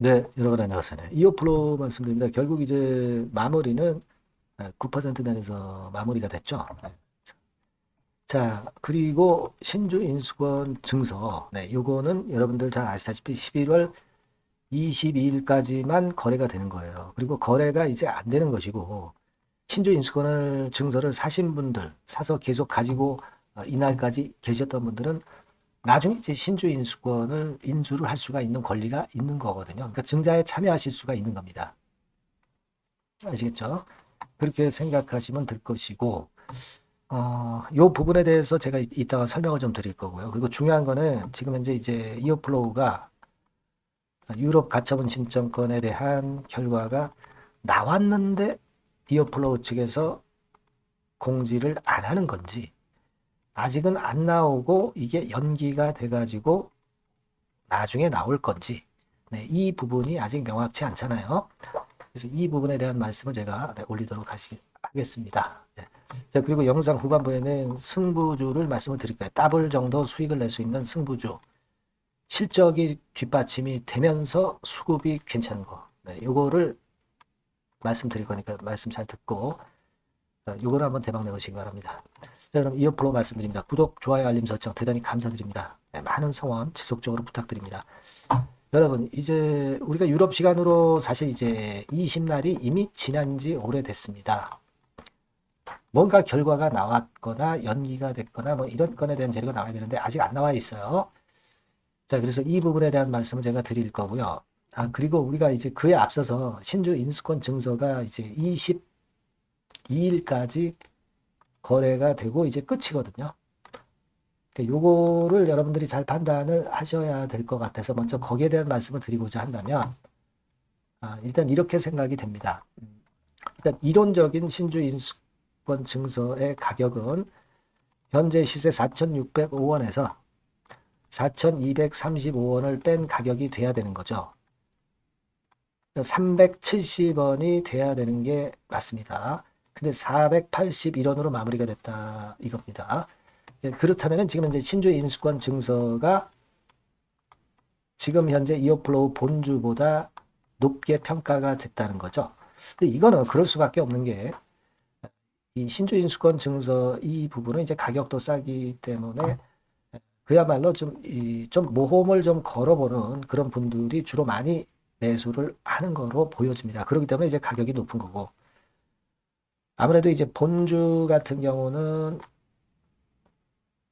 네, 여러분 안녕하세요. 네, 이어플로 말씀드립니다. 결국 이제 마무리는 9% 내에서 마무리가 됐죠. 네. 자, 그리고 신주 인수권 증서. 네, 요거는 여러분들 잘 아시다시피 11월 22일까지만 거래가 되는 거예요. 그리고 거래가 이제 안 되는 것이고, 신주 인수권을 증서를 사신 분들, 사서 계속 가지고 이날까지 계셨던 분들은 나중에 이제 신주 인수권을 인수를 할 수가 있는 권리가 있는 거거든요. 그러니까 증자에 참여하실 수가 있는 겁니다. 아시겠죠? 그렇게 생각하시면 될 것이고, 요 부분에 대해서 제가 이따가 설명을 좀 드릴 거고요. 그리고 중요한 거는 지금 현재 이제 이어플로우가 유럽 가처분 신청권에 대한 결과가 나왔는데 이어플로우 측에서 공지를 안 하는 건지, 아직은 안 나오고 이게 연기가 돼가지고 나중에 나올 건지, 네, 이 부분이 아직 명확치 않잖아요. 그래서 이 부분에 대한 말씀을 제가 올리도록 하겠습니다. 네. 자, 그리고 영상 후반부에는 승부주를 말씀을 드릴 거예요. 더블 정도 수익을 낼 수 있는 승부주. 실적이 뒷받침이 되면서 수급이 괜찮은 거. 네, 요거를 말씀드릴 거니까 말씀 잘 듣고 요거를 한번 대박 내보시기 바랍니다. 자, 그럼 이어플로 말씀드립니다. 구독, 좋아요, 알림 설정 대단히 감사드립니다. 네, 많은 성원 지속적으로 부탁드립니다. 여러분, 이제 우리가 유럽 시간으로 사실 이제 20날이 이미 지난 지 오래됐습니다. 뭔가 결과가 나왔거나 연기가 됐거나 뭐 이런 건에 대한 재료가 나와야 되는데 아직 안 나와 있어요. 자, 그래서 이 부분에 대한 말씀을 제가 드릴 거고요. 그리고 우리가 이제 그에 앞서서 신주 인수권 증서가 이제 22일까지 거래가 되고 이제 끝이거든요. 그러니까 요거를 여러분들이 잘 판단을 하셔야 될 것 같아서 먼저 거기에 대한 말씀을 드리고자 한다면, 일단 이렇게 생각이 됩니다. 일단 이론적인 신주 인수권 증서의 가격은 현재 시세 4,605원에서 4,235원을 뺀 가격이 돼야 되는 거죠. 370원이 돼야 되는 게 맞습니다. 근데 481원으로 마무리가 됐다 이겁니다. 그렇다면 지금 현재 신주 인수권 증서가 지금 현재 이어플로우 본주보다 높게 평가가 됐다는 거죠. 근데 이거는 그럴 수밖에 없는 게 이 신주 인수권 증서 이 부분은 이제 가격도 싸기 때문에 그야말로 좀 모험을 좀 걸어보는 그런 분들이 주로 많이 매수를 하는 거로 보여집니다. 그렇기 때문에 이제 가격이 높은 거고, 아무래도 이제 본주 같은 경우는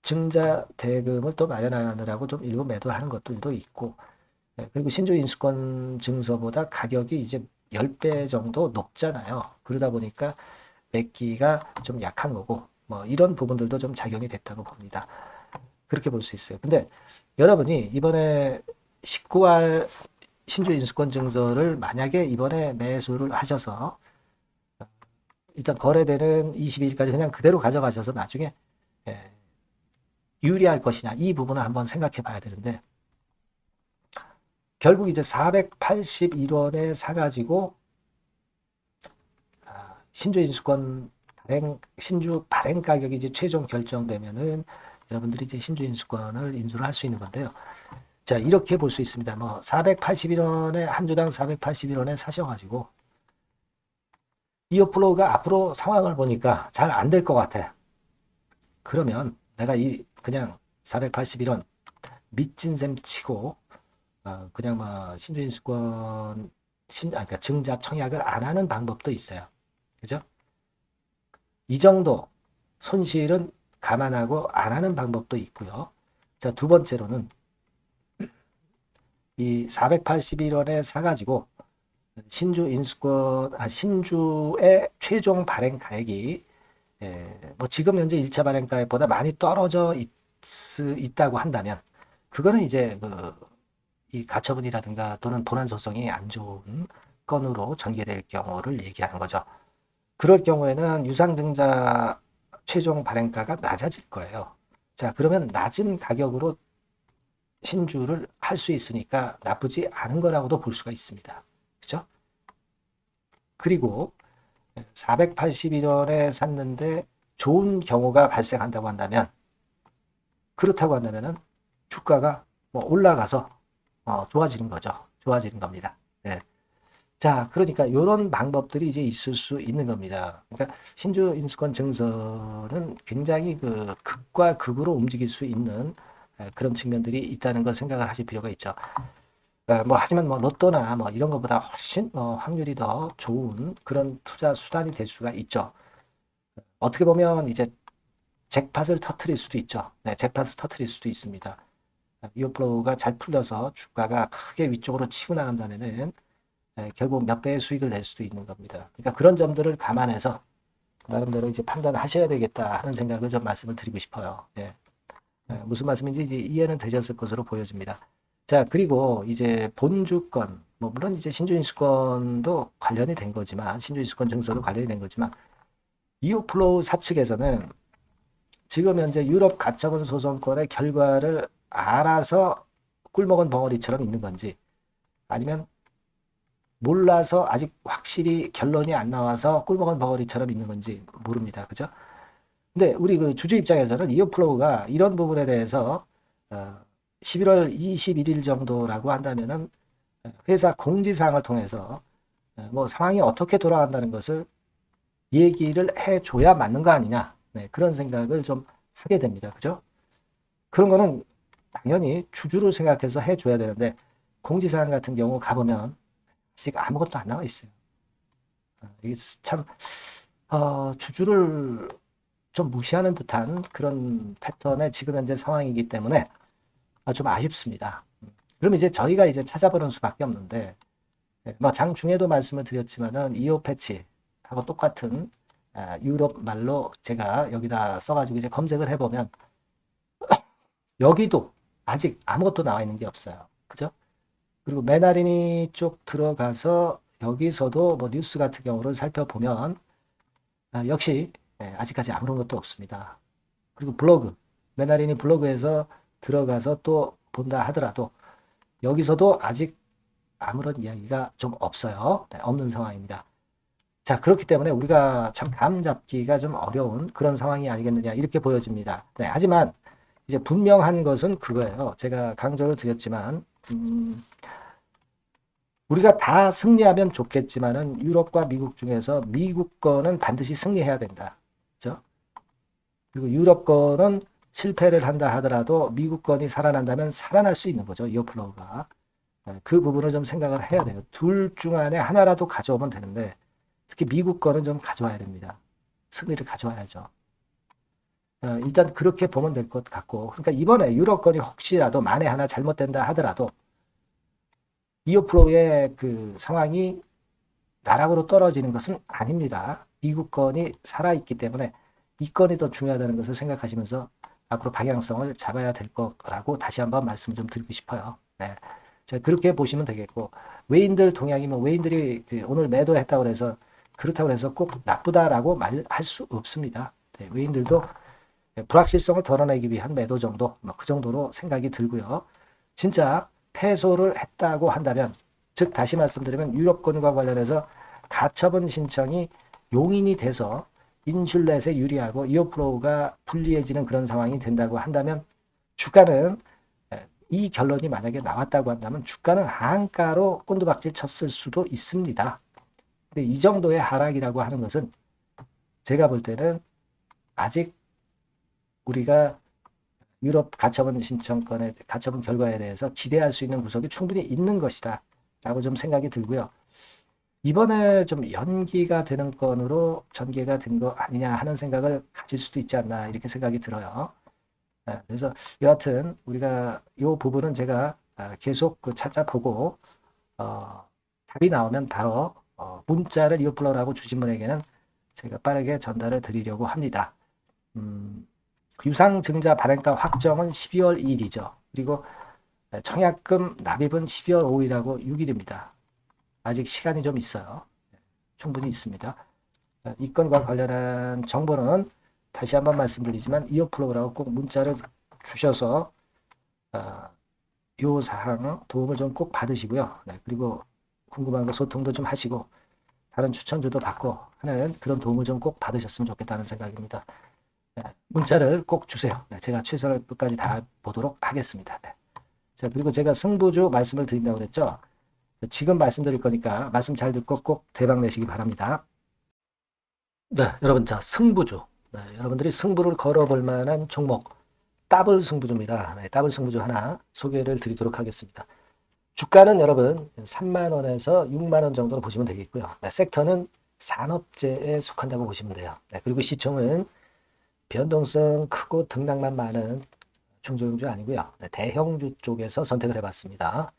증자 대금을 또 마련하느라고 좀 일부 매도하는 것들도 있고, 그리고 신주 인수권 증서보다 가격이 이제 10배 정도 높잖아요. 그러다 보니까 매기가 좀 약한 거고, 뭐 이런 부분들도 좀 작용이 됐다고 봅니다. 그렇게 볼 수 있어요. 근데 여러분이 이번에 19할 신주 인수권 증서를 만약에 이번에 매수를 하셔서 일단 거래되는 22일까지 그냥 그대로 가져가셔서 나중에 예, 유리할 것이냐 이 부분을 한번 생각해 봐야 되는데, 결국 이제 481원에 사가지고 신주 인수권 신주 발행 가격이 이제 최종 결정되면은 여러분들이 이제 신주 인수권을 인수를 할 수 있는 건데요. 자, 이렇게 볼 수 있습니다. 뭐 481원에 한 주당 481원에 사셔가지고 이어플로우가 앞으로 상황을 보니까 잘 안 될 것 같아. 그러면 내가 그냥 481원 밑진 셈 치고 그냥 뭐 신주인수권 그러니까 증자 청약을 안 하는 방법도 있어요. 그죠? 이 정도 손실은 감안하고 안 하는 방법도 있고요. 자, 두 번째로는 이 481원에 사가지고 신주의 최종 발행 가액이 뭐 지금 현재 1차 발행 가액보다 많이 떨어져 있다고 한다면 그거는 이제 이 가처분이라든가 또는 본안 소송이 안 좋은 건으로 전개될 경우를 얘기하는 거죠. 그럴 경우에는 유상증자 최종 발행가가 낮아질 거예요. 자, 그러면 낮은 가격으로 신주를 할 수 있으니까 나쁘지 않은 거라고도 볼 수가 있습니다. 그죠? 그리고 481원에 샀는데 좋은 경우가 발생한다고 한다면, 그렇다고 한다면은 주가가 뭐 올라가서 좋아지는 거죠. 좋아지는 겁니다. 네. 자, 그러니까 이런 방법들이 이제 있을 수 있는 겁니다. 그러니까 신주 인수권 증서는 굉장히 그 극과 극으로 움직일 수 있는 그런 측면들이 있다는 걸 생각을 하실 필요가 있죠. 뭐 하지만 뭐 로또나 뭐 이런 것보다 훨씬 확률이 더 좋은 그런 투자 수단이 될 수가 있죠. 어떻게 보면 이제 잭팟을 터트릴 수도 있죠. 네, 잭팟을 터트릴 수도 있습니다. 이어플로우가 잘 풀려서 주가가 크게 위쪽으로 치고 나간다면은 결국 몇 배의 수익을 낼 수도 있는 겁니다. 그러니까 그런 점들을 감안해서 나름대로 이제 판단하셔야 되겠다 하는 생각을 좀 말씀을 드리고 싶어요. 예. 무슨 말씀인지 이제 이해는 되셨을 것으로 보여집니다. 자, 그리고 이제 본주권, 뭐 물론 이제 신주인수권도 관련이 된 거지만 신주인수권 증서도 관련이 된 거지만 이오플로우 사측에서는 지금 현재 유럽 가처분 소송권의 결과를 알아서 꿀먹은 벙어리처럼 있는 건지 아니면 몰라서 아직 확실히 결론이 안 나와서 꿀먹은 벙어리처럼 있는 건지 모릅니다. 그죠? 근데 우리 그 주주 입장에서는 이어플로우가 이런 부분에 대해서 11월 21일 정도라고 한다면은 회사 공지사항을 통해서 뭐 상황이 어떻게 돌아간다는 것을 얘기를 해줘야 맞는 거 아니냐. 네, 그런 생각을 좀 하게 됩니다. 그죠? 그런 거는 당연히 주주를 생각해서 해줘야 되는데 공지사항 같은 경우 가보면 아직 아무것도 안 나와 있어요. 이게 참 주주를 좀 무시하는 듯한 그런 패턴의 지금 현재 상황이기 때문에 좀 아쉽습니다. 그럼 이제 저희가 이제 찾아보는 수밖에 없는데 뭐 장중에도 말씀을 드렸지만은 이오 패치하고 똑같은 유럽 말로 제가 여기다 써가지고 이제 검색을 해보면 여기도 아직 아무것도 나와 있는 게 없어요. 그죠? 그리고 메나리니 쪽 들어가서 여기서도 뭐 뉴스 같은 경우를 살펴보면 역시 아직까지 아무런 것도 없습니다. 그리고 블로그, 메나리니 블로그에서 들어가서 또 본다 하더라도 여기서도 아직 아무런 이야기가 좀 없어요. 네, 없는 상황입니다. 자, 그렇기 때문에 우리가 참 감 잡기가 좀 어려운 그런 상황이 아니겠느냐 이렇게 보여집니다. 네, 하지만 이제 분명한 것은 그거예요. 제가 강조를 드렸지만 우리가 다 승리하면 좋겠지만은 유럽과 미국 중에서 미국 거는 반드시 승리해야 된다. 그죠? 그리고 유럽 거는 실패를 한다 하더라도 미국 건이 살아난다면 살아날 수 있는 거죠. 이어플로우가. 그 부분을 좀 생각을 해야 돼요. 둘 중 안에 하나라도 가져오면 되는데 특히 미국 거는 좀 가져와야 됩니다. 승리를 가져와야죠. 일단 그렇게 보면 될 것 같고 그러니까 이번에 유럽 건이 혹시라도 만에 하나 잘못된다 하더라도 이어플로우의 그 상황이 나락으로 떨어지는 것은 아닙니다. 미국 건이 살아있기 때문에 이 건이 더 중요하다는 것을 생각하시면서 앞으로 방향성을 잡아야 될 거라고 다시 한번 말씀 좀 드리고 싶어요. 네. 자, 그렇게 보시면 되겠고 외인들 동향이면 외인들이 오늘 매도했다고 해서 그렇다고 해서 꼭 나쁘다라고 말할 수 없습니다. 네, 외인들도 불확실성을 덜어내기 위한 매도 정도 그 정도로 생각이 들고요. 진짜 패소를 했다고 한다면 즉 다시 말씀드리면 유럽권과 관련해서 가처분 신청이 용인이 돼서 인슐렛에 유리하고 이어플로우가 불리해지는 그런 상황이 된다고 한다면 주가는 이 결론이 만약에 나왔다고 한다면 주가는 하한가로 꼰두박질 쳤을 수도 있습니다. 근데 이 정도의 하락이라고 하는 것은 제가 볼 때는 아직 우리가 유럽 가처분 신청권의 가처분 결과에 대해서 기대할 수 있는 구석이 충분히 있는 것이다 라고 좀 생각이 들고요. 이번에 좀 연기가 되는 건으로 전개가 된 거 아니냐 하는 생각을 가질 수도 있지 않나 이렇게 생각이 들어요. 그래서 여하튼 우리가 이 부분은 제가 계속 찾아보고 답이 나오면 바로 문자를 이어플러라고 주신 분에게는 제가 빠르게 전달을 드리려고 합니다. 유상증자 발행가 확정은 12월 2일이죠. 그리고 청약금 납입은 12월 5일하고 6일입니다. 아직 시간이 좀 있어요. 충분히 있습니다. 이 건과 관련한 정보는 다시 한번 말씀드리지만 이어플로우라고 꼭 문자를 주셔서 이 사항 도움을 좀 꼭 받으시고요. 네, 그리고 궁금한 거 소통도 좀 하시고 다른 추천주도 받고 하는 그런 도움을 좀 꼭 받으셨으면 좋겠다는 생각입니다. 네, 문자를 꼭 주세요. 네, 제가 최선을 끝까지 다 보도록 하겠습니다. 네. 자, 그리고 제가 승부주 말씀을 드린다고 그랬죠. 지금 말씀드릴 거니까 말씀 잘 듣고 꼭 대박 내시기 바랍니다. 네, 여러분, 자, 승부주. 네, 여러분들이 승부를 걸어볼 만한 종목, 더블 승부주입니다. 네, 더블 승부주 하나 소개를 드리도록 하겠습니다. 주가는 여러분 3만 원에서 6만 원 정도로 보시면 되겠고요. 네, 섹터는 산업재에 속한다고 보시면 돼요. 네, 그리고 시총은 변동성 크고 등락만 많은 중소형주 아니고요. 네, 대형주 쪽에서 선택을 해봤습니다.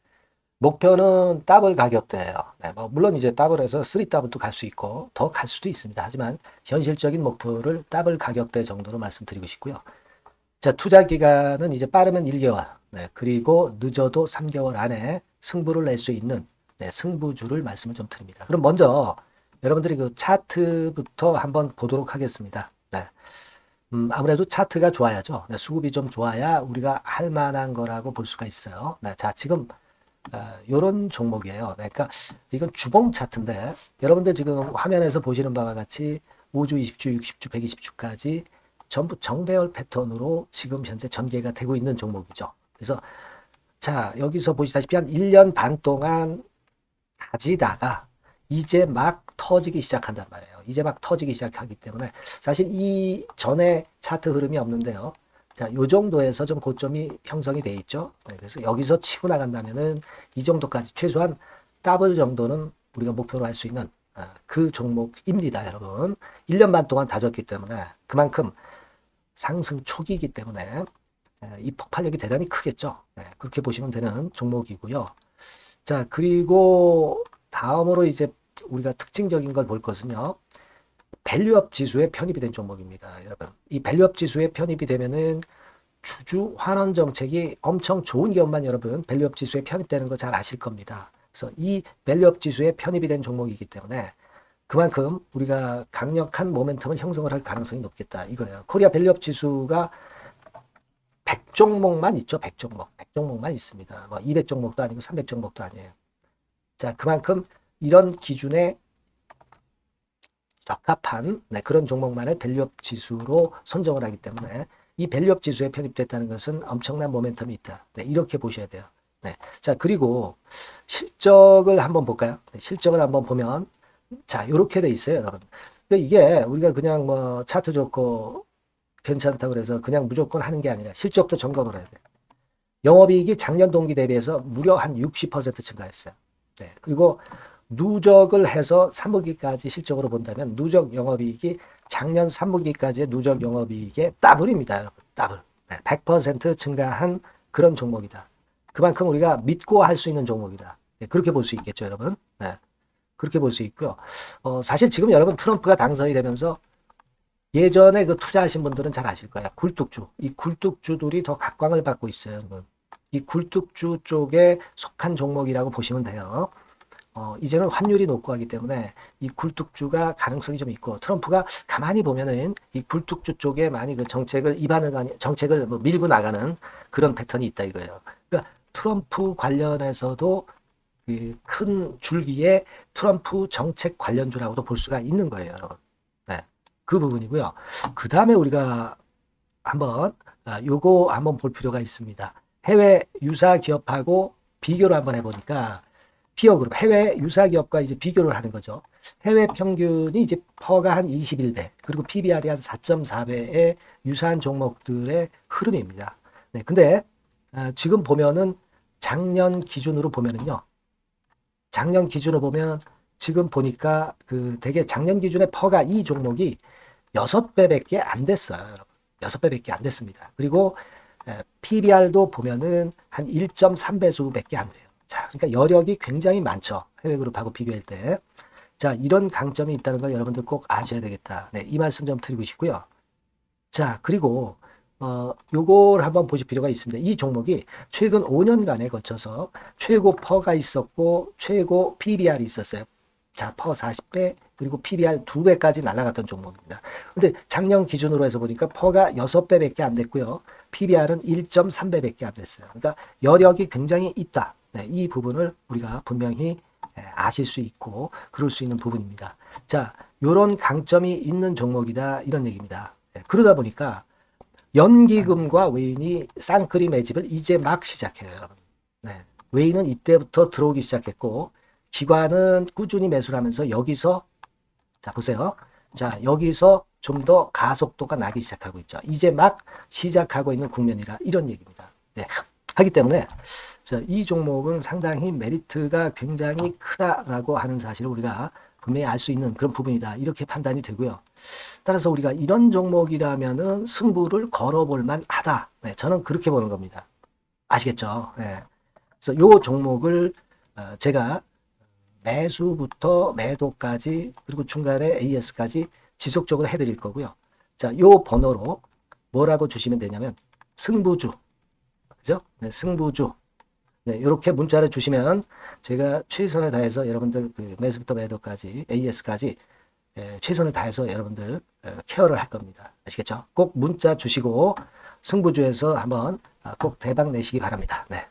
목표는 더블 가격대예요. 네, 뭐 물론 이제 더블에서 3더블도 갈 수 있고 더 갈 수도 있습니다. 하지만 현실적인 목표를 더블 가격대 정도로 말씀드리고 싶고요. 자, 투자 기간은 이제 빠르면 1개월, 네, 그리고 늦어도 3개월 안에 승부를 낼 수 있는 네, 승부주를 말씀을 좀 드립니다. 그럼 먼저 여러분들이 그 차트부터 한번 보도록 하겠습니다. 네. 아무래도 차트가 좋아야죠. 네, 수급이 좀 좋아야 우리가 할 만한 거라고 볼 수가 있어요. 네, 자, 지금 요런 종목이에요. 그러니까 이건 주봉 차트인데 여러분들 지금 화면에서 보시는 바와 같이 5주, 20주, 60주, 120주까지 전부 정배열 패턴으로 지금 현재 전개가 되고 있는 종목이죠. 그래서 자, 여기서 보시다시피 한 1년 반 동안 다지다가 이제 막 터지기 시작한단 말이에요. 이제 막 터지기 시작하기 때문에 사실 이 전에 차트 흐름이 없는데요. 자, 요 정도에서 좀 고점이 형성이 돼 있죠. 네, 그래서 여기서 치고 나간다면은 이 정도까지 최소한 더블 정도는 우리가 목표로 할 수 있는 그 종목입니다, 여러분. 1년 반 동안 다졌기 때문에 그만큼 상승 초기이기 때문에 이 폭발력이 대단히 크겠죠. 네, 그렇게 보시면 되는 종목이고요. 자, 그리고 다음으로 이제 우리가 특징적인 걸 볼 것은요. 밸류업 지수에 편입이 된 종목입니다, 여러분. 이 밸류업 지수에 편입이 되면은 주주 환원 정책이 엄청 좋은 기업만 여러분 밸류업 지수에 편입되는 거 잘 아실 겁니다. 그래서 이 밸류업 지수에 편입이 된 종목이기 때문에 그만큼 우리가 강력한 모멘텀을 형성을 할 가능성이 높겠다 이거예요. 코리아 밸류업 지수가 100종목만 있죠. 100종목. 100종목만 있습니다. 뭐 200종목도 아니고 300종목도 아니에요. 자, 그만큼 이런 기준에 적합한 그런 종목만을 밸류업 지수로 선정을 하기 때문에 이 밸류업 지수에 편입됐다는 것은 엄청난 모멘텀이 있다. 네, 이렇게 보셔야 돼요. 네. 자, 그리고 실적을 한번 볼까요? 네, 실적을 한번 보면 자, 이렇게 돼 있어요, 여러분. 그러니까 이게 우리가 그냥 뭐 차트 좋고 괜찮다고 그래서 그냥 무조건 하는 게 아니라 실적도 점검을 해야 돼요. 영업이익이 작년 동기 대비해서 무려 한 60% 증가했어요. 네. 그리고 누적을 해서 3분기까지 실적으로 본다면 누적 영업이익이 작년 3분기까지의 누적 영업이익의 더블입니다, 여러분. 더블. 네. 100% 증가한 그런 종목이다. 그만큼 우리가 믿고 할 수 있는 종목이다. 네. 그렇게 볼 수 있겠죠, 여러분. 네. 그렇게 볼 수 있고요. 사실 지금 여러분 트럼프가 당선이 되면서 예전에 그 투자하신 분들은 잘 아실 거예요. 굴뚝주. 이 굴뚝주들이 더 각광을 받고 있어요, 여러분. 이 굴뚝주 쪽에 속한 종목이라고 보시면 돼요. 이제는 환율이 높고 하기 때문에 이 굴뚝주가 가능성이 좀 있고 트럼프가 가만히 보면은 이 굴뚝주 쪽에 많이 그 정책을 뭐 밀고 나가는 그런 패턴이 있다 이거예요. 그러니까 트럼프 관련해서도 그 큰 줄기에 트럼프 정책 관련주라고도 볼 수가 있는 거예요, 여러분. 네, 그 부분이고요. 그 다음에 우리가 한번 요거 한번 볼 필요가 있습니다. 해외 유사 기업하고 비교를 한번 해보니까 피어그룹 해외 유사 기업과 이제 비교를 하는 거죠. 해외 평균이 이제 퍼가 한 21배 그리고 PBR이 한 4.4배의 유사한 종목들의 흐름입니다. 네, 근데 지금 보면은 작년 기준으로 보면은요. 작년 기준으로 보면 지금 보니까 그 되게 작년 기준에 퍼가 이 종목이 6배밖에 안 됐어요. 여러분. 6배밖에 안 됐습니다. 그리고 PBR도 보면은 한 1.3배수밖에 안 돼요. 자, 그러니까 여력이 굉장히 많죠. 해외 그룹하고 비교할 때. 자, 이런 강점이 있다는 걸 여러분들 꼭 아셔야 되겠다. 네, 이 말씀 좀 드리고 싶고요. 자, 그리고 요걸 한번 보실 필요가 있습니다. 이 종목이 최근 5년간에 걸쳐서 최고 퍼가 있었고 최고 PBR이 있었어요. 자, 퍼 40배 그리고 PBR 2배까지 날아갔던 종목입니다. 근데 작년 기준으로 해서 보니까 퍼가 6배밖에 안 됐고요. PBR은 1.3배밖에 안 됐어요. 그러니까 여력이 굉장히 있다. 네, 이 부분을 우리가 분명히 아실 수 있고 그럴 수 있는 부분입니다. 자, 요런 강점이 있는 종목이다 이런 얘기입니다. 네, 그러다 보니까 연기금과 외인이 쌍끌이 매집을 이제 막 시작해요, 여러분. 네. 외인은 이때부터 들어오기 시작했고 기관은 꾸준히 매수를 하면서 여기서 자 보세요. 자 여기서 좀 더 가속도가 나기 시작하고 있죠. 이제 막 시작하고 있는 국면이라 이런 얘기입니다. 네. 하기 때문에 자, 이 종목은 상당히 메리트가 굉장히 크다라고 하는 사실을 우리가 분명히 알 수 있는 그런 부분이다. 이렇게 판단이 되고요. 따라서 우리가 이런 종목이라면은 승부를 걸어볼 만하다. 네, 저는 그렇게 보는 겁니다. 아시겠죠? 네. 그래서 요 종목을 제가 매수부터 매도까지 그리고 중간에 AS까지 지속적으로 해드릴 거고요. 자, 요 번호로 뭐라고 주시면 되냐면 승부주, 그죠? 네, 승부주. 네, 이렇게 문자를 주시면 제가 최선을 다해서 여러분들 그 매수부터 매도까지 AS까지 최선을 다해서 여러분들 케어를 할 겁니다. 아시겠죠? 꼭 문자 주시고 승부주에서 한번 꼭 대박 내시기 바랍니다. 네.